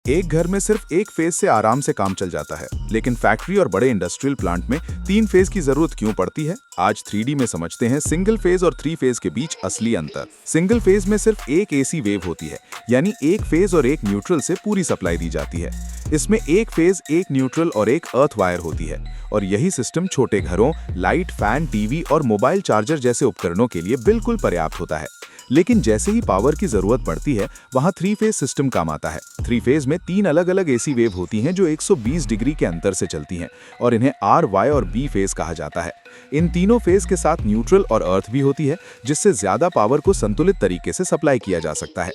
एक घर में सिर्फ एक फेज से आराम से काम चल जाता है, लेकिन फैक्ट्री और बड़े इंडस्ट्रियल प्लांट में 3 फेज की जरूरत क्यों पड़ती है? आज 3D में समझते हैं सिंगल फेज और 3 फेज के बीच असली अंतर। सिंगल फेज में सिर्फ एक एसी वेव होती है, यानी एक फेज और एक न्यूट्रल से पूरी सप्लाई दी जाती है। इसमें एक फेज, एक न्यूट्रल और एक अर्थ वायर होती है, और यही सिस्टम छोटे घरों, लाइट, फैन, टीवी और मोबाइल चार्जर जैसे उपकरणों के लिए बिल्कुल पर्याप्त होता है। लेकिन जैसे ही पावर की जरूरत पड़ती है, वहां 3 फेज सिस्टम काम आता है। 3 फेज में 3 अलग-अलग एसी वेव होती हैं जो 120 डिग्री के अंतर से चलती हैं, और इन्हें आर, वाई और बी फेज कहा जाता है। इन तीनों फेज के साथ न्यूट्रल और अर्थ भी होती है, जिससे ज्यादा पावर को संतुलित तरीके से सप्लाई किया जा सकता है।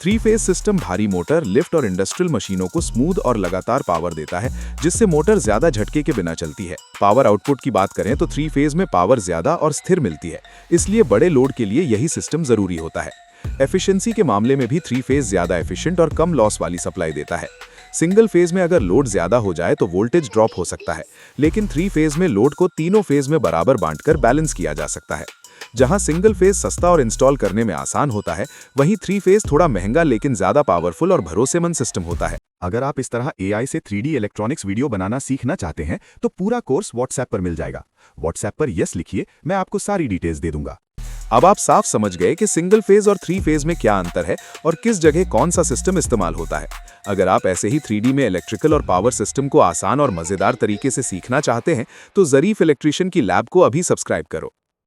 3 फेज सिस्टम भारी मोटर, लिफ्ट और इंडस्ट्रियल मशीनों को स्मूथ और लगातार पावर देता है, जिससे मोटर ज्यादा झटके के बिना चलती है। पावर आउटपुट की बात करें तो 3 फेज में पावर ज्यादा और स्थिर मिलती है, इसलिए बड़े लोड के लिए यही सिस्टम जरूरी होता है। एफिशिएंसी के मामले में भी 3 फेज ज्यादा एफिशिएंट और कम लॉस वाली सप्लाई देता है। सिंगल फेज में अगर लोड ज्यादा हो जाए तो वोल्टेज ड्रॉप हो सकता है, लेकिन 3 फेज में लोड को तीनों फेज में बराबर बांटकर बैलेंस किया जा सकता है। जहां सिंगल फेज सस्ता और इंस्टॉल करने में आसान होता है, वहीं 3 फेज थोड़ा महंगा लेकिन ज्यादा पावरफुल और भरोसेमंद सिस्टम होता है। अगर आप इस तरह एआई से 3D इलेक्ट्रॉनिक्स वीडियो बनाना सीखना चाहते हैं तो पूरा कोर्स व्हाट्सएप पर मिल जाएगा। व्हाट्सएप पर यस लिखिए, मैं आपको सारी डिटेल्स दे दूंगा। अब आप साफ समझ गए कि सिंगल फेज और 3 फेज में क्या अंतर है और किस जगह कौन सा सिस्टम इस्तेमाल होता है। अगर आप ऐसे ही 3D में इलेक्ट्रिकल और पावर सिस्टम को आसान और मजेदार तरीके से सीखना चाहते हैं तो ज़रीफ इलेक्ट्रिशियन की लैब को अभी सब्सक्राइब करो।